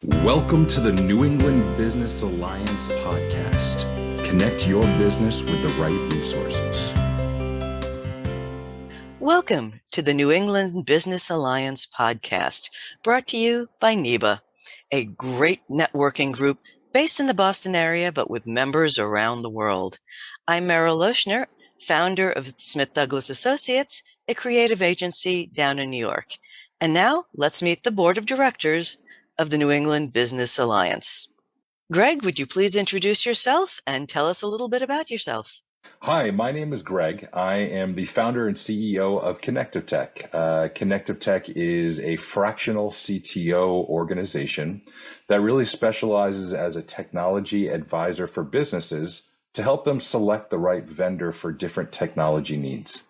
Welcome to the New England Business Alliance podcast. Connect your business with the right resources. Welcome to the New England Business Alliance podcast, brought to you by NEBA, a great networking group based in the Boston area, but with members around the world. I'm Merrill Loechner, founder of Smith Douglas Associates, a creative agency down in New York. And now let's meet the board of directors of the New England Business Alliance. Greg, would you please introduce yourself and tell us a little bit about yourself? Hi, my name is Greg. I am the founder and CEO of ConnectivTech. ConnectivTech is a fractional CTO organization that really specializes as a technology advisor for businesses to help them select the right vendor for different technology needs.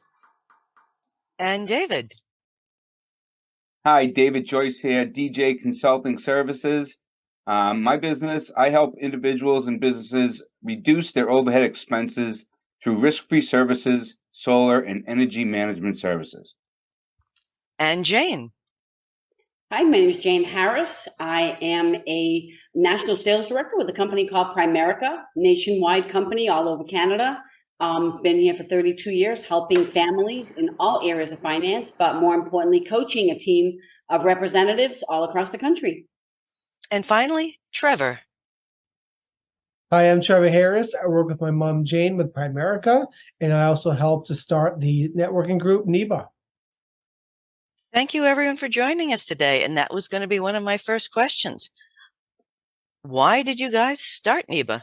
And David. Hi, David Joyce here, DJ Consulting Services. My business, I help individuals and businesses reduce their overhead expenses through risk-free services, solar and energy management services. And Jane. Hi, my name is Jane Harris. I am a national sales director with a company called Primerica, nationwide company all over Canada. Been here for 32 years, helping families in all areas of finance, but more importantly, coaching a team of representatives all across the country. And finally, Trevor. Hi, I'm Trevor Harris. I work with my mom, Jane, with Primerica, and I also helped to start the networking group, NEBA. Thank you, everyone, for joining us today. And that was going to be one of my first questions. Why did you guys start NEBA?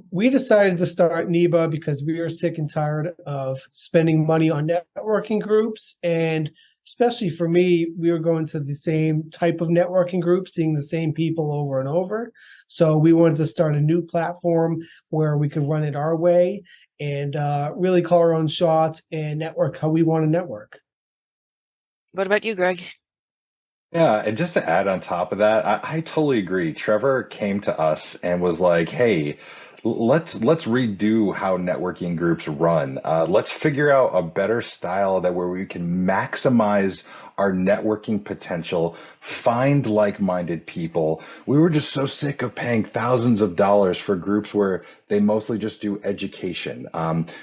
We decided to start NEBA because we were sick and tired of spending money on networking groups. And especially for me, we were going to the same type of networking group, seeing the same people over and over. So we wanted to start a new platform where we could run it our way and really call our own shots and network how we want to network. What about you, Greg? Yeah, and just to add on top of that, I totally agree. Trevor came to us and was like, "Hey, let's redo how networking groups run. Let's figure out a better style that where we can maximize our networking potential, find like-minded people." We were just so sick of paying thousands of dollars for groups where they mostly just do education.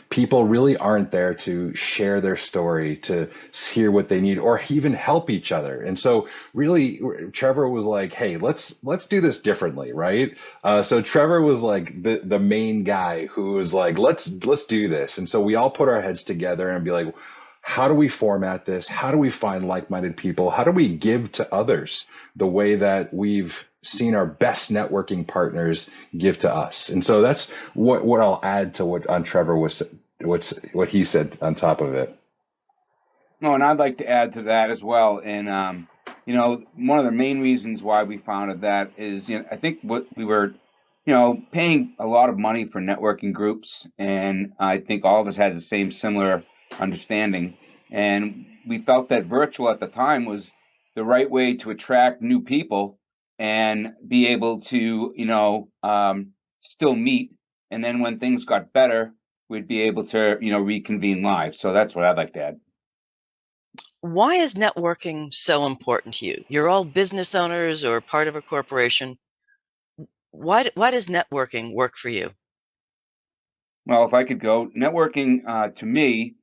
People really aren't there to share their story, to hear what they need, or even help each other. And so really, Trevor was like, "Hey, let's do this differently," right? So Trevor was like the main guy who was like, let's do this. And so we all put our heads together and be like, how do we format this? How do we find like-minded people? How do we give to others the way that we've seen our best networking partners give to us? And so that's what I'll add to what Trevor was what he said on top of it. Oh, and I'd like to add to that as well. And one of the main reasons why we founded that is, I think what we were, paying a lot of money for networking groups, and I think all of us had the same similar understanding. And we felt that virtual at the time was the right way to attract new people and be able to, still meet. And then when things got better, we'd be able to, reconvene live. So that's what I'd like to add. Why is networking so important to you? You're all business owners or part of a corporation. Why does networking work for you? Well, if I could go, networking to me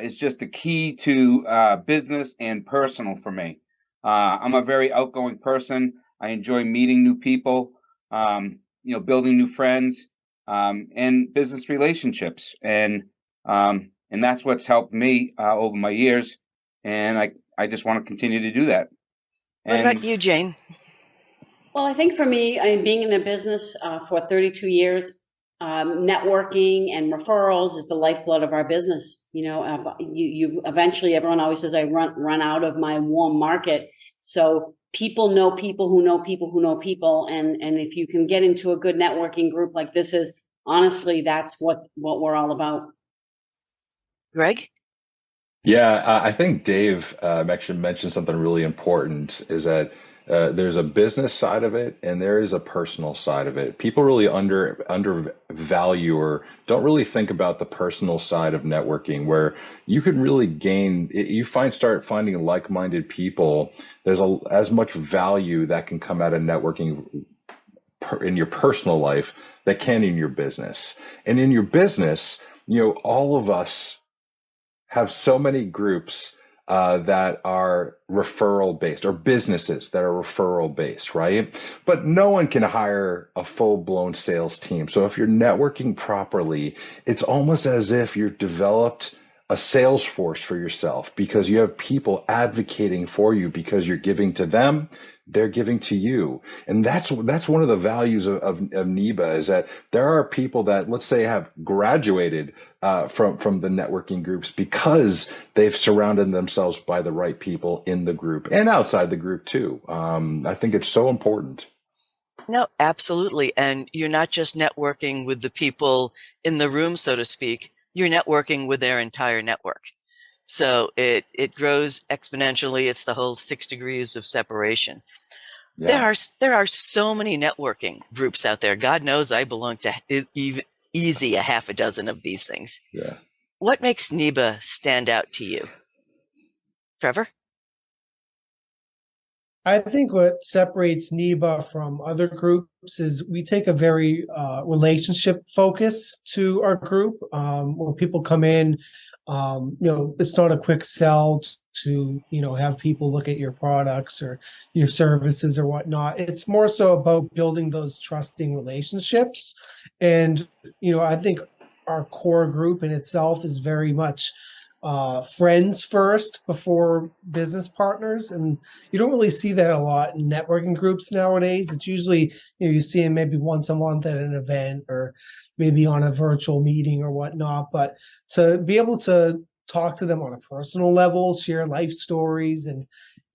is just a key to business and personal for me. I'm a very outgoing person. I enjoy meeting new people, building new friends, and business relationships. And that's what's helped me over my years. And I just want to continue to do that. What about you, Jane? Well, I think for me, being in the business for 32 years, networking and referrals is the lifeblood of our business. You eventually, everyone always says I run out of my warm market. So people know people who know people who know people. And if you can get into a good networking group like this is, honestly, that's what we're all about. Greg? Yeah, I think Dave actually mentioned something really important is that There's a business side of it, and there is a personal side of it. People really undervalue or don't really think about the personal side of networking, where you can really gain. Start finding like-minded people. There's as much value that can come out of networking in your personal life that can in your business. And in your business, all of us have so many groups that are referral based, or businesses that are referral based, right? But no one can hire a full blown sales team. So if you're networking properly, it's almost as if you've developed a sales force for yourself, because you have people advocating for you, because you're giving to them, they're giving to you. And that's one of the values of NEBA, is that there are people that, let's say, have graduated from the networking groups because they've surrounded themselves by the right people in the group and outside the group too. I think it's so important. No, absolutely. And you're not just networking with the people in the room, so to speak, you're networking with their entire network. So it grows exponentially. It's the whole 6 degrees of separation. Yeah. There are so many networking groups out there. God knows I belong to easy a half a dozen of these things. Yeah. What makes NEBA stand out to you? Trevor? I think what separates NEBA from other groups is we take a very relationship focus to our group. When people come in, it's not a quick sell to, have people look at your products or your services or whatnot. It's more so about building those trusting relationships. And, I think our core group in itself is very much friends first before business partners, and you don't really see that a lot in networking groups nowadays. It's usually you see them maybe once a month at an event, or maybe on a virtual meeting or whatnot. But to be able to talk to them on a personal level, share life stories, and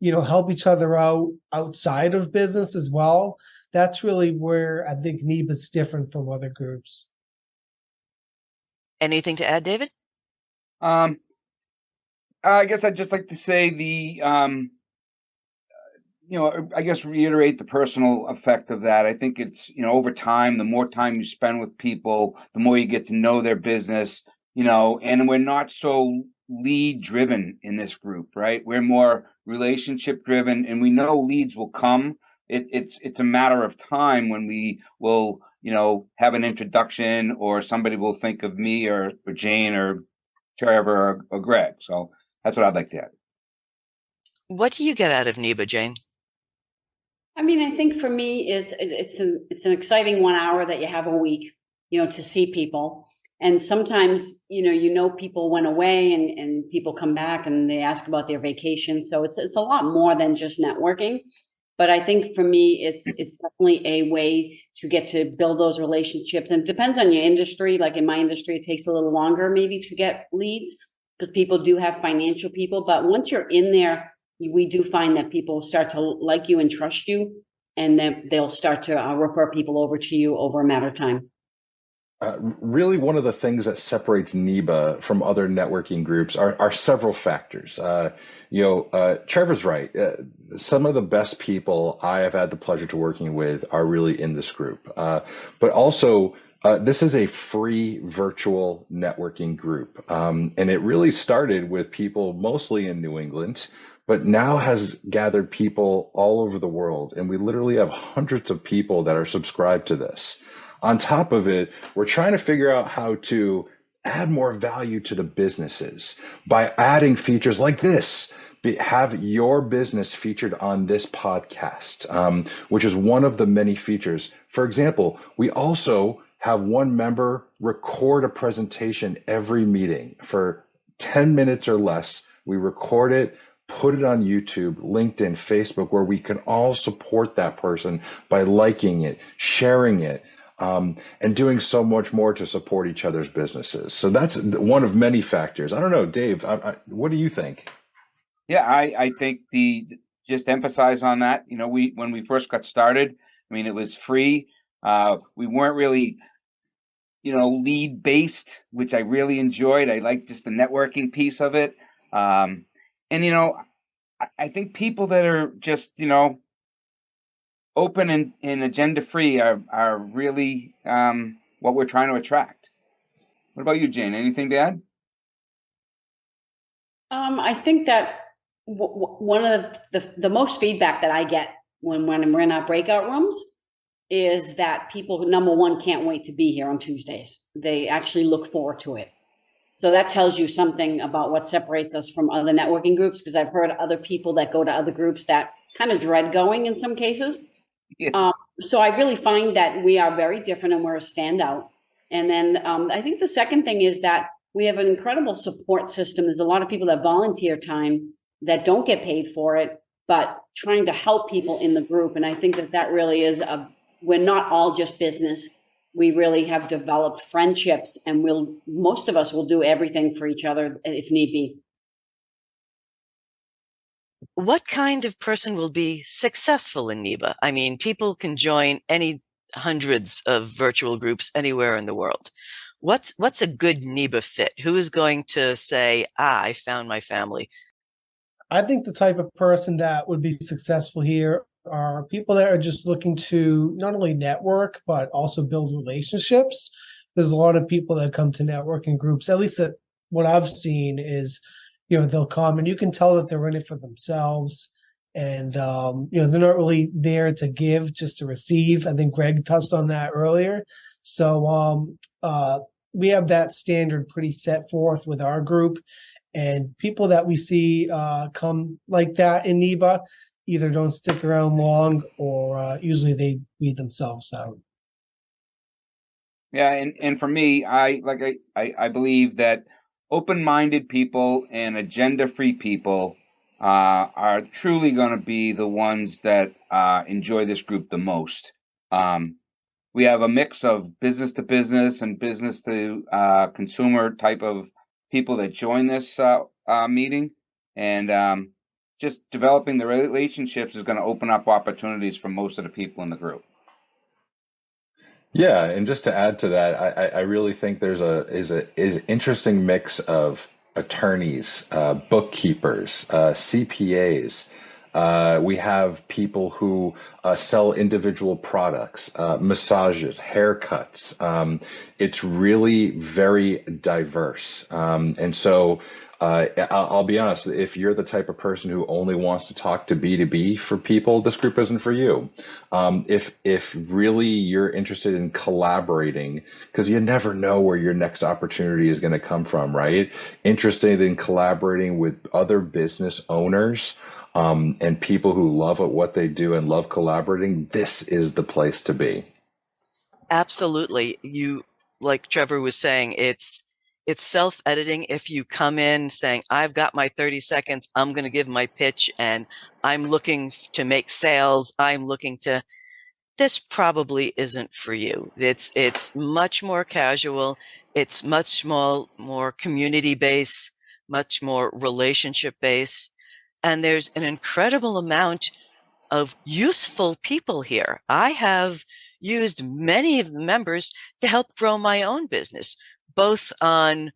help each other out outside of business as well, that's really where I think NEBA is different from other groups. Anything to add, David? I guess I'd just like to say I guess reiterate the personal effect of that. I think it's, over time, the more time you spend with people, the more you get to know their business, and we're not so lead driven in this group, right? We're more relationship driven, and we know leads will come. It's a matter of time when we will, have an introduction, or somebody will think of me or Jane or Trevor or Greg. So that's what I'd like to add. What do you get out of NEBA, Jane? I mean, I think for me it's an exciting 1 hour that you have a week, to see people. And sometimes, people went away and people come back and they ask about their vacation. So it's a lot more than just networking. But I think for me, it's definitely a way to get to build those relationships. And it depends on your industry. Like in my industry, it takes a little longer maybe to get leads, because people do have financial people. But once you're in there, we do find that people start to like you and trust you, and then they'll start to refer people over to you over a matter of time. Really, one of the things that separates NEBA from other networking groups are several factors. Trevor's right. Some of the best people I have had the pleasure to working with are really in this group. But also, this is a free virtual networking group. And it really started with people mostly in New England, but now has gathered people all over the world. And we literally have hundreds of people that are subscribed to this. On top of it, we're trying to figure out how to add more value to the businesses by adding features like this. Have your business featured on this podcast, which is one of the many features. For example, we also have one member record a presentation every meeting for 10 minutes or less. We record it, put it on YouTube, LinkedIn, Facebook, where we can all support that person by liking it, sharing it, and doing so much more to support each other's businesses. So that's one of many factors. I don't know, Dave, what do you think? Yeah, I think just emphasize on that. When we first got started, I mean, it was free. We weren't really, lead based, which I really enjoyed. I liked just the networking piece of it. And I think people that are just, open and agenda free are really what we're trying to attract. What about you, Jane? Anything to add? I think that one of the most feedback that I get when we're in our breakout rooms is that people, number one, can't wait to be here on Tuesdays. They actually look forward to it. So that tells you something about what separates us from other networking groups, because I've heard other people that go to other groups that kind of dread going in some cases. Yes. So I really find that we are very different and we're a standout. And then I think the second thing is that we have an incredible support system. There's a lot of people that volunteer time that don't get paid for it, but trying to help people in the group. And I think that really is we're not all just business. We really have developed friendships, and most of us will do everything for each other if need be. What kind of person will be successful in NEBA? I mean, people can join any hundreds of virtual groups anywhere in the world. What's a good NEBA fit? Who is going to say, I found my family? I think the type of person that would be successful here are people that are just looking to not only network, but also build relationships. There's a lot of people that come to networking groups, at least that what I've seen is, they'll come and you can tell that they're in it for themselves. And, they're not really there to give, just to receive. I think Greg touched on that earlier. So we have that standard pretty set forth with our group. And people that we see come like that in NEBA either don't stick around long, or usually they weed themselves out. Yeah, and for me, I believe that open-minded people and agenda-free people are truly going to be the ones that enjoy this group the most. We have a mix of business to business and business to consumer type of people that join this meeting, and just developing the relationships is going to open up opportunities for most of the people in the group. Yeah, and just to add to that, I really think there's is interesting mix of attorneys, bookkeepers, CPAs. We have people who sell individual products, massages, haircuts. It's really very diverse, and so. I'll be honest, if you're the type of person who only wants to talk to B2B for people, this group isn't for you. If really you're interested in collaborating, because you never know where your next opportunity is going to come from, right? Interested in collaborating with other business owners, and people who love what they do and love collaborating, this is the place to be. Absolutely. Like Trevor was saying, it's self-editing. If you come in saying, I've got my 30 seconds, I'm going to give my pitch, and I'm looking to make sales, this probably isn't for you. It's much more casual. It's much more community-based, much more relationship-based. And there's an incredible amount of useful people here. I have used many of the members to help grow my own business, both on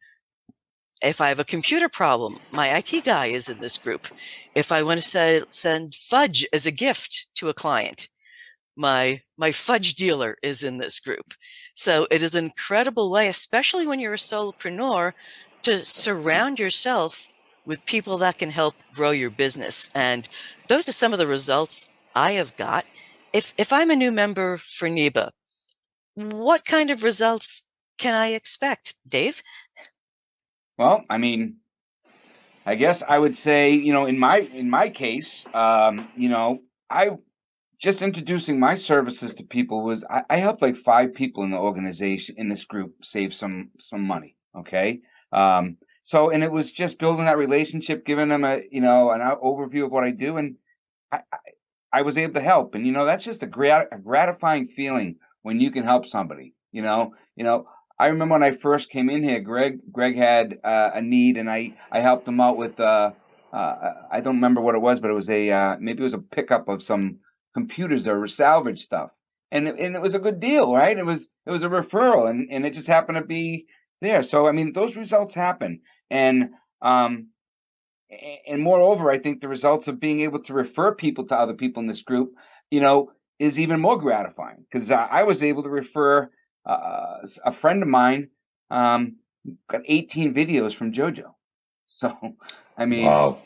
if I have a computer problem, my IT guy is in this group. If I want to send fudge as a gift to a client, my fudge dealer is in this group. So it is an incredible way, especially when you're a solopreneur, to surround yourself with people that can help grow your business. And those are some of the results I have got. If I'm a new member for NEBA, what kind of results can I expect, Dave? Well, I mean, I guess I would say, in my case, I just introducing my services to people was I helped like 5 people in the organization in this group save some money. Okay. So, and it was just building that relationship, giving them an overview of what I do. And I was able to help. And, that's just a gratifying feeling when you can help somebody, I remember when I first came in here, Greg had a need, and I helped him out with, I don't remember what it was, but it was maybe it was a pickup of some computers or salvage stuff. And it was a good deal, right? It was a referral, and it just happened to be there. So, I mean, those results happen. And moreover, I think the results of being able to refer people to other people in this group, is even more gratifying because I was able to refer a friend of mine got 18 videos from JoJo. So, I mean, Wow.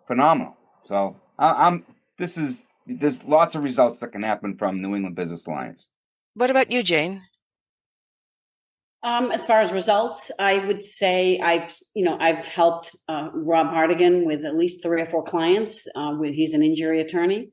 phenomenal. So there's lots of results that can happen from New England Business Alliance. What about you, Jane? As far as results, I would say I've helped Rob Hardigan with at least 3 or 4 clients. He's an injury attorney,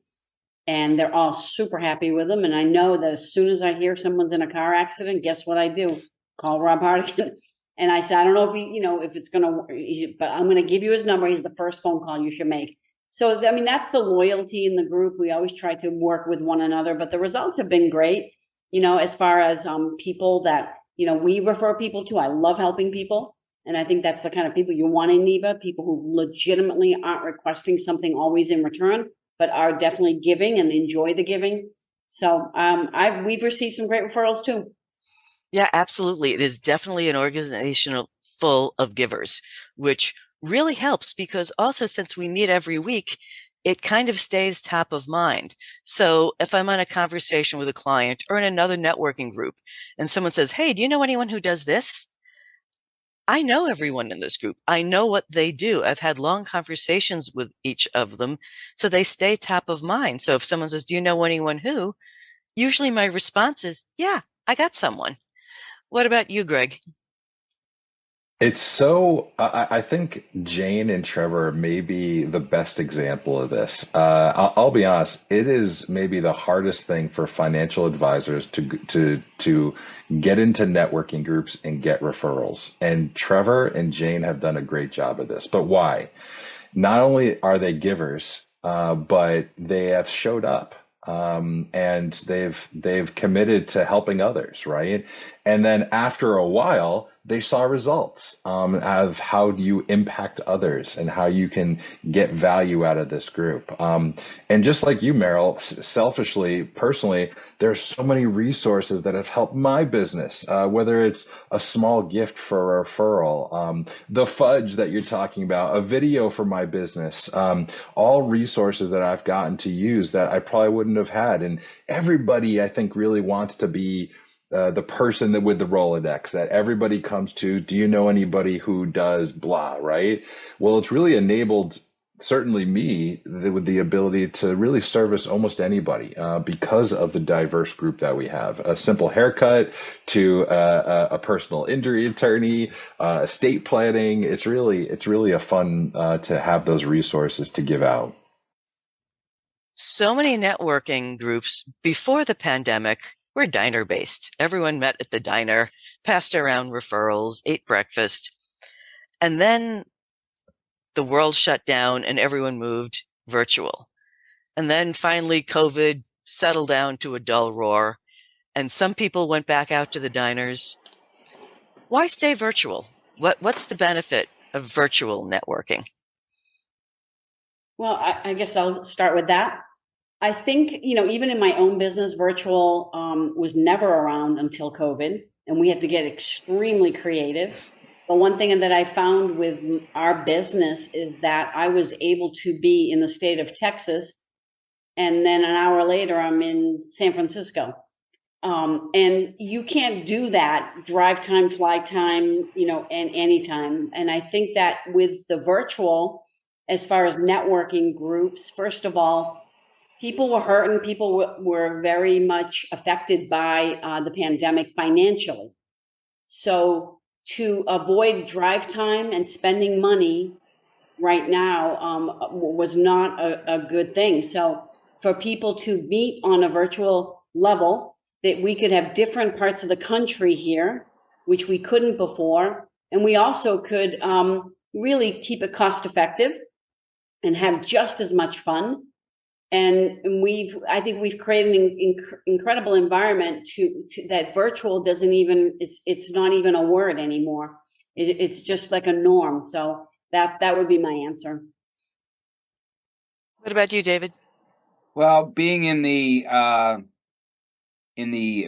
and they're all super happy with him. And I know that as soon as I hear someone's in a car accident, guess what I do? Call Rob Hardigan. And I said, I don't know if it's going to, but I'm going to give you his number. He's the first phone call you should make. So, I mean, that's the loyalty in the group. We always try to work with one another, but the results have been great. As far as people that, we refer people to. I love helping people. And I think that's the kind of people you want in NEBA, people who legitimately aren't requesting something always in return, but are definitely giving and enjoy the giving. So we've received some great referrals too. Yeah, absolutely. It is definitely an organization full of givers, which really helps because also since we meet every week, it kind of stays top of mind. So if I'm on a conversation with a client or in another networking group and someone says, hey, do you know anyone who does this? I know everyone in this group. I know what they do. I've had long conversations with each of them, so they stay top of mind. So if someone says, do you know anyone who? Usually my response is, yeah, I got someone. What about you, Greg? It's so, I think Jane and Trevor may be the best example of this. I'll be honest, it is maybe the hardest thing for financial advisors to get into networking groups and get referrals. And Trevor and Jane have done a great job of this. But why? Not only are they givers, but they have showed up. And they've committed to helping others, right? And then after a while, they saw results of how do you impact others and how you can get value out of this group. And just like you, Merrill, selfishly, personally, there's so many resources that have helped my business, whether it's a small gift for a referral, the fudge that you're talking about, a video for my business, all resources that I've gotten to use that I probably wouldn't have had. And everybody, I think, really wants to be the person that with the Rolodex that everybody comes to. Do you know anybody who does blah, right? Well, it's really enabled certainly me with the ability to really service almost anybody because of the diverse group that we have. A simple haircut to a personal injury attorney, estate planning. It's really a fun to have those resources to give out. So many networking groups before the pandemic were diner based. Everyone met at the diner, passed around referrals, ate breakfast. And then the world shut down and everyone moved virtual. And then finally COVID settled down to a dull roar and some people went back out to the diners. Why stay virtual? What's the benefit of virtual networking? Well, I guess I'll start with that. I think, even in my own business, virtual was never around until COVID, and we had to get extremely creative. But one thing that I found with our business is that I was able to be in the state of Texas, and then an hour later, I'm in San Francisco. And you can't do that drive time, fly time, and anytime. And I think that with the virtual, as far as networking groups, first of all, people were hurt and people were very much affected by the pandemic financially. So to avoid drive time and spending money right now was not a good thing. So for people to meet on a virtual level, that we could have different parts of the country here, which we couldn't before. And we also could really keep it cost effective and have just as much fun. And I think we've created an incredible environment to that virtual doesn't even, it's not even a word anymore. It's just like a norm. So that would be my answer. What about you, David? Well, being in the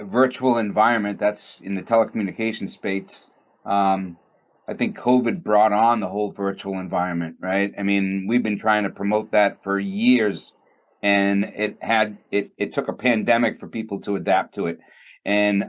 virtual environment, that's in the telecommunications space, I think COVID brought on the whole virtual environment, right? I mean, we've been trying to promote that for years. and it took a pandemic for people to adapt to it, and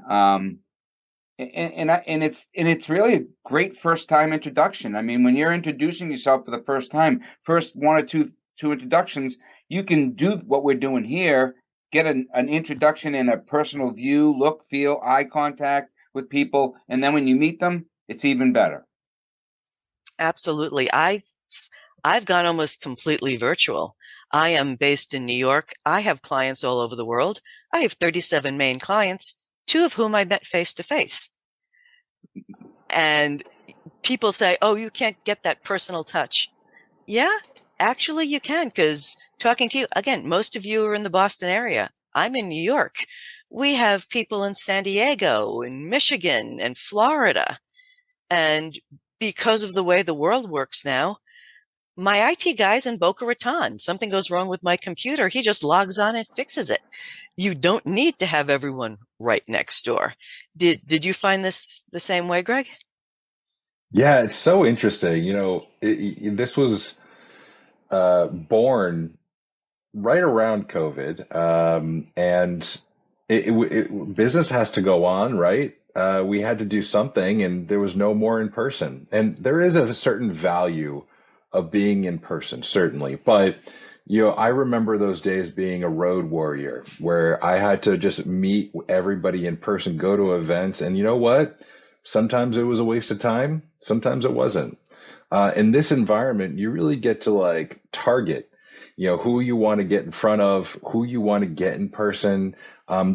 it's really a great first time introduction. I mean, when you're introducing yourself for the first time, first one or two introductions, you can do what we're doing here, get an introduction and a personal view, look, feel, eye contact with people, and then when you meet them, it's even better. Absolutely. I've gone almost completely virtual. I am based in New York. I have clients all over the world. I have 37 main clients, 2 of whom I met face to face. And people say, oh, you can't get that personal touch. Yeah, actually you can, because talking to you, again, most of you are in the Boston area. I'm in New York. We have people in San Diego, in Michigan, and Florida. And because of the way the world works now, my IT guy's in Boca Raton. Something goes wrong with my computer. He just logs on and fixes it. You don't need to have everyone right next door. Did you find this the same way, Greg? Yeah, it's so interesting. This was born right around COVID, and business has to go on, right? We had to do something, and there was no more in person. And there is a certain value of being in person, certainly. But I remember those days being a road warrior, where I had to just meet everybody in person, go to events, and you know what? Sometimes it was a waste of time. Sometimes it wasn't. In this environment, you really get to like target, who you want to get in front of, who you want to get in person.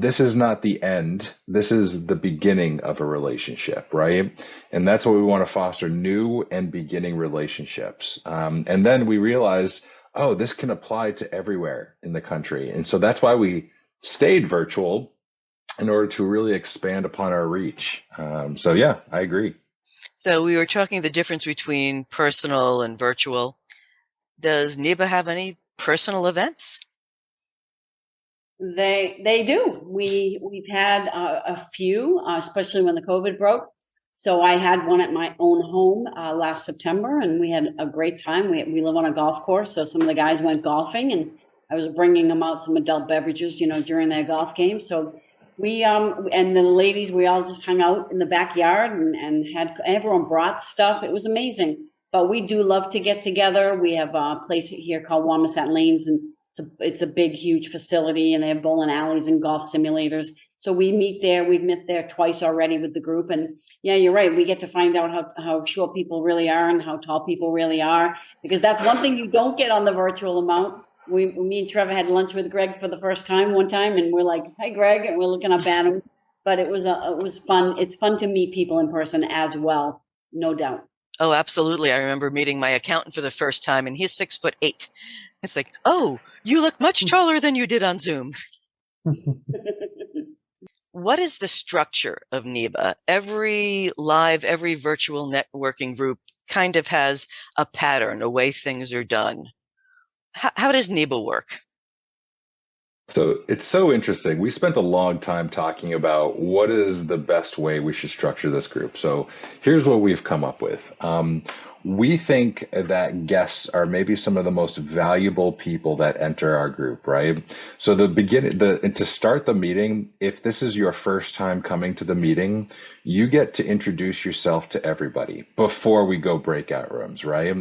This is not the end. This is the beginning of a relationship, right? And that's what we want to foster, new and beginning relationships. And then we realized, oh, this can apply to everywhere in the country. And so that's why we stayed virtual, in order to really expand upon our reach. So yeah, I agree. So we were talking the difference between personal and virtual. Does NEBA have any personal events? They do. We've had a few, especially when the COVID broke. So I had one at my own home last September, and we had a great time. We live on a golf course, so some of the guys went golfing, and I was bringing them out some adult beverages, during their golf game. So we and the ladies, we all just hung out in the backyard and had everyone brought stuff. It was amazing. But we do love to get together. We have a place here called Wamisat Lanes, and it's a big, huge facility, and they have bowling alleys and golf simulators. So we meet there. We've met there twice already with the group. And yeah, you're right. We get to find out how short people really are and how tall people really are, because that's one thing you don't get on the virtual amount. Me and Trevor had lunch with Greg for the first time one time, and we're like, "Hi, Greg," and we're looking up at him. But it was fun. It's fun to meet people in person as well, no doubt. Oh, absolutely. I remember meeting my accountant for the first time, and he's 6'8". It's like, oh, you look much taller than you did on Zoom. What is the structure of NEBA? Every virtual networking group kind of has a pattern, a way things are done. How does NEBA work? So it's so interesting. We spent a long time talking about what is the best way we should structure this group. So here's what we've come up with. We think that guests are maybe some of the most valuable people that enter our group, right? So to start the meeting, if this is your first time coming to the meeting, you get to introduce yourself to everybody before we go breakout rooms, right?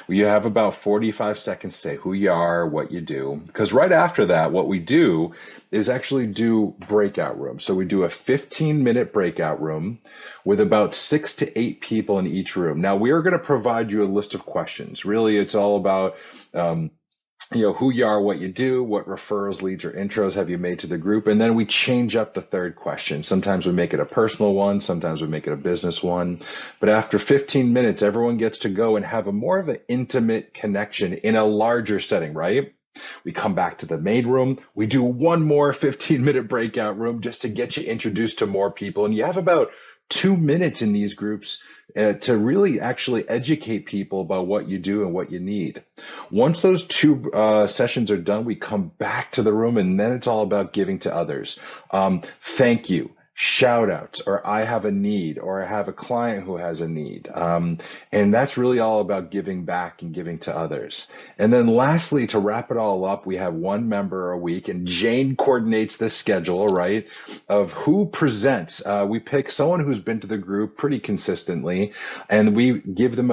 You have about 45 seconds to say who you are, what you do, because right after that, what we do is actually do breakout rooms. So we do a 15-minute breakout room with about 6 to 8 people in each room. Now, we are going to provide you a list of questions. Really, it's all about who you are, what you do, what referrals, leads, or intros have you made to the group. And then we change up the third question. Sometimes we make it a personal one. Sometimes we make it a business one. But after 15 minutes, everyone gets to go and have a more of an intimate connection in a larger setting, right? We come back to the main room. We do one more 15-minute breakout room just to get you introduced to more people. And you have about 2 minutes in these groups to really actually educate people about what you do and what you need. Once those 2 sessions are done, we come back to the room, and then it's all about giving to others. Thank you. shout outs, or I have a need, or I have a client who has a need. And that's really all about giving back and giving to others. And then lastly, to wrap it all up, we have one member a week, and Jane coordinates this schedule, right, of who presents. We pick someone who's been to the group pretty consistently, and we give them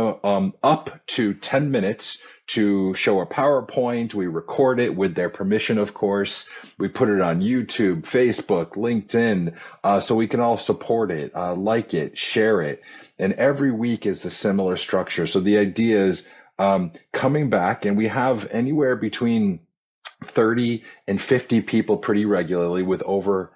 up to 10 minutes to show a PowerPoint. We record it with their permission, of course. We put it on YouTube, Facebook, LinkedIn, so we can all support it, like it, share it. And every week is a similar structure. So the idea is coming back, and we have anywhere between 30 and 50 people pretty regularly, with over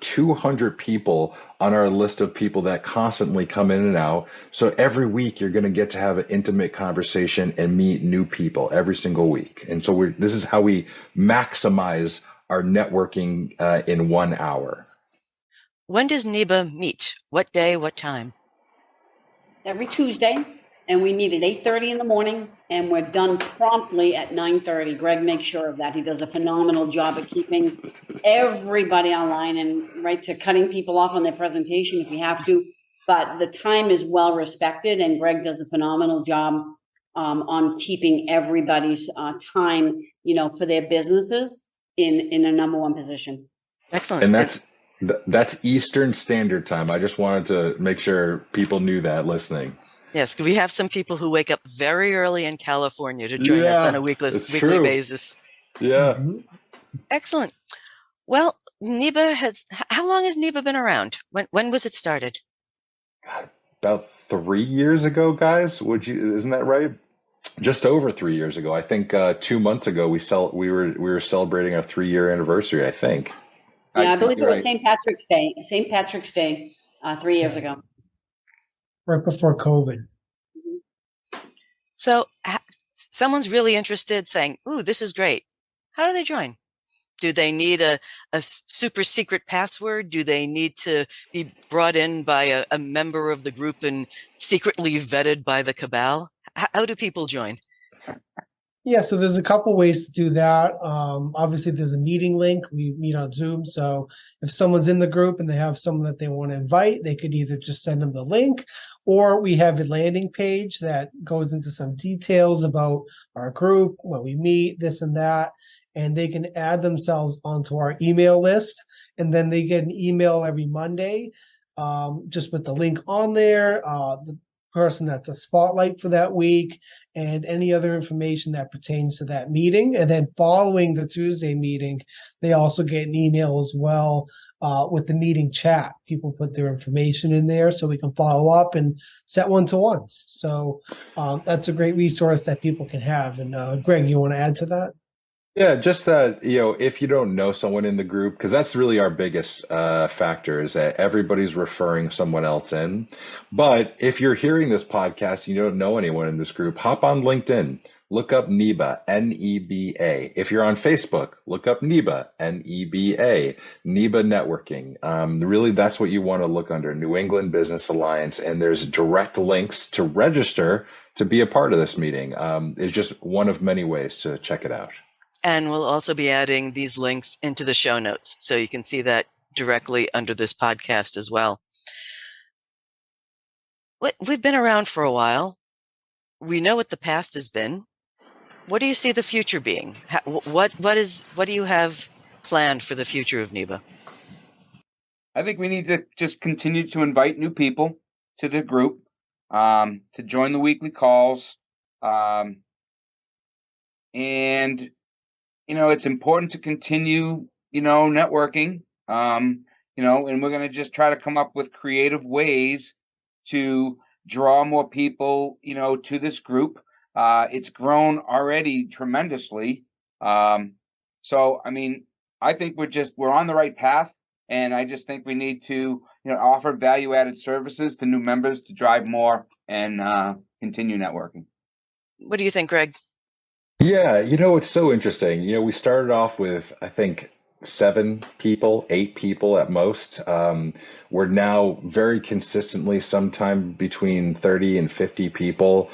200 people on our list of people that constantly come in and out. So every week you're going to get to have an intimate conversation and meet new people every single week. And so this is how we maximize our networking in 1 hour. When does NEBA meet? What day, what time? Every Tuesday, and we meet at 8:30 in the morning, and we're done promptly at 9:30. Greg makes sure of that. He does a phenomenal job at keeping everybody online, and right to cutting people off on their presentation if you have to. But the time is well respected, and Greg does a phenomenal job on keeping everybody's time, for their businesses in a number one position. Excellent. And that's Eastern Standard Time. I just wanted to make sure people knew that listening. Yes, we have some people who wake up very early in California to join us on a weekly basis. Yeah. Mm-hmm. Excellent. Well, NEBA how long has NEBA been around? When was it started? God, about 3 years ago, guys. Isn't that right? Just over 3 years ago. I think 2 months ago we were celebrating our 3-year anniversary, I think. Yeah, I believe it was St. Patrick's Day. St. Patrick's Day 3 years ago. Right before COVID. So someone's really interested, saying, ooh, this is great. How do they join? Do they need a super secret password? Do they need to be brought in by a member of the group and secretly vetted by the cabal? How do people join? Yeah, so there's a couple ways to do that. Obviously, there's a meeting link. We meet on Zoom. So if someone's in the group and they have someone that they want to invite, they could either just send them the link, or we have a landing page that goes into some details about our group, when we meet, this and that. And they can add themselves onto our email list. And then they get an email every Monday just with the link on there, the person that's a spotlight for that week, and any other information that pertains to that meeting. And then following the Tuesday meeting, they also get an email as well with the meeting chat. People put their information in there so we can follow up and set one-to-ones. So that's a great resource that people can have. And Greg, you want to add to that? Yeah, just that, if you don't know someone in the group, because that's really our biggest factor, is that everybody's referring someone else in. But if you're hearing this podcast and you don't know anyone in this group, hop on LinkedIn, look up NEBA, N-E-B-A. If you're on Facebook, look up NEBA, N-E-B-A, NEBA Networking. Really, that's what you want to look under, New England Business Alliance. And there's direct links to register to be a part of this meeting. It's just one of many ways to check it out. And we'll also be adding these links into the show notes, so you can see that directly under this podcast as well. We've been around for a while. We know what the past has been. What do you see the future being? What do you have planned for the future of NEBA? I think we need to just continue to invite new people to the group, to join the weekly calls, and it's important to continue, networking, and we're going to just try to come up with creative ways to draw more people, to this group. It's grown already tremendously. So, I think we're on the right path, and I just think we need to, offer value-added services to new members to drive more and continue networking. What do you think, Greg? Yeah, it's so interesting. We started off with, I think, 7 people, 8 people at most. We're now very consistently sometime between 30 and 50 people.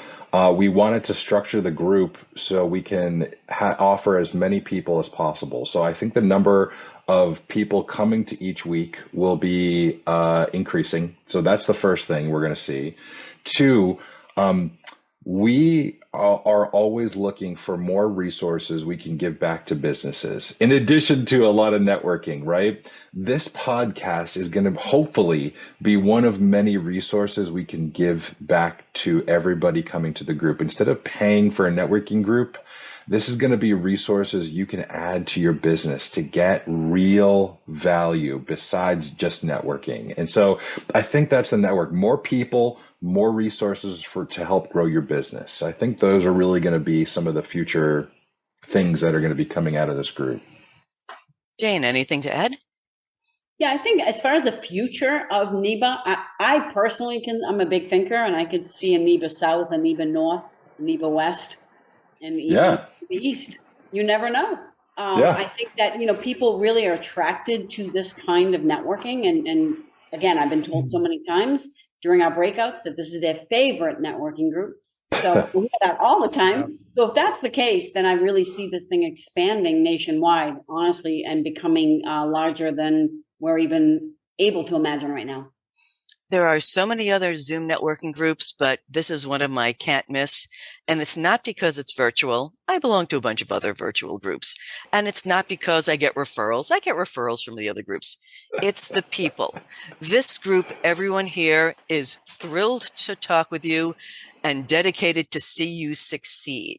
We wanted to structure the group so we can offer as many people as possible. So I think the number of people coming to each week will be increasing. So that's the first thing we're going to see. 2, we are always looking for more resources we can give back to businesses, in addition to a lot of networking, right? This podcast is going to hopefully be one of many resources we can give back to everybody coming to the group. Instead of paying for a networking group, this is going to be resources you can add to your business to get real value besides just networking. And so I think that's the network. More people, more resources to help grow your business. I think those are really going to be some of the future things that are going to be coming out of this group. Jane, anything to add? Yeah, I think as far as the future of NEBA, I personally I'm a big thinker, and I could see a NEBA South, a NEBA North, a NEBA West, and even the East. You never know. I think that, people really are attracted to this kind of networking. And again, I've been told so many times during our breakouts that this is their favorite networking group. So we hear that all the time. So if that's the case, then I really see this thing expanding nationwide, honestly, and becoming larger than we're even able to imagine right now. There are so many other Zoom networking groups, but this is one of my can't miss. And it's not because it's virtual. I belong to a bunch of other virtual groups. And it's not because I get referrals. I get referrals from the other groups. It's the people. This group, everyone here is thrilled to talk with you and dedicated to see you succeed.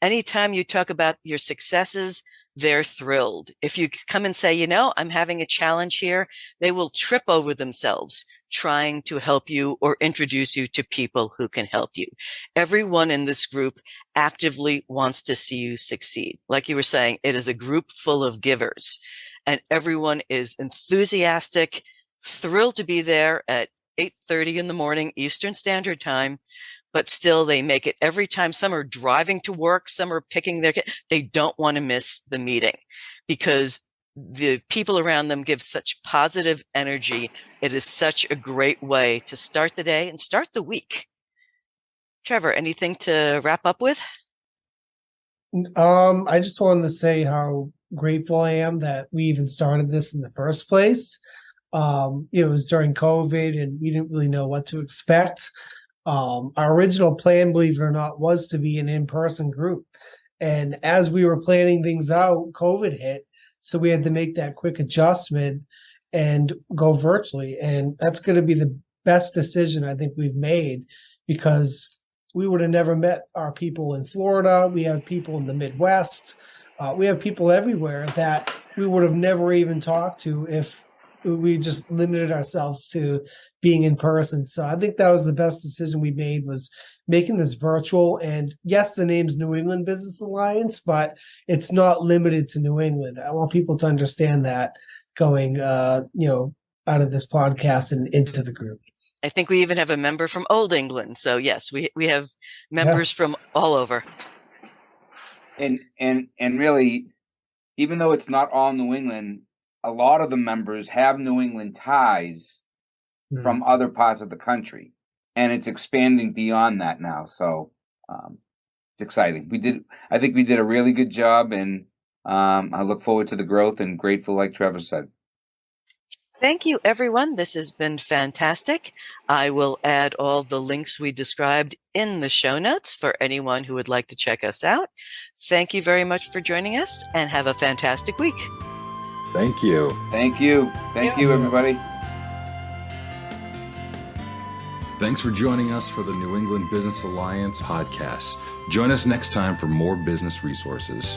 Anytime you talk about your successes, they're thrilled. If you come and say, I'm having a challenge here, they will trip over themselves trying to help you or introduce you to people who can help you. Everyone in this group actively wants to see you succeed. Like you were saying, it is a group full of givers, and everyone is enthusiastic, thrilled to be there at 8:30 in the morning, Eastern Standard Time. But still, they make it every time. Some are driving to work. Some are picking their kids. They don't want to miss the meeting because the people around them give such positive energy. It is such a great way to start the day and start the week. Trevor, anything to wrap up with? I just wanted to say how grateful I am that we even started this in the first place. It was during COVID and we didn't really know what to expect. Our original plan, believe it or not, was to be an in-person group. And as we were planning things out, COVID hit. So we had to make that quick adjustment and go virtually. And that's going to be the best decision I think we've made, because we would have never met our people in Florida. We have people in the Midwest. We have people everywhere that we would have never even talked to if we just limited ourselves to being in person. So I think that was the best decision we made, was making this virtual. And yes, the name's New England Business Alliance, but it's not limited to New England. I want people to understand that going, out of this podcast and into the group. I think we even have a member from Old England. So yes, we have members from all over. And really, even though it's not all New England, a lot of the members have New England ties from other parts of the country, and it's expanding beyond that now. So it's exciting. I think we did a really good job, and I look forward to the growth and grateful, like Trevor said. Thank you, everyone. This has been fantastic. I will add all the links we described in the show notes for anyone who would like to check us out. Thank you very much for joining us, and have a fantastic week. Thank you. Thank you. Thank you, everybody. Thanks for joining us for the New England Business Alliance podcast. Join us next time for more business resources.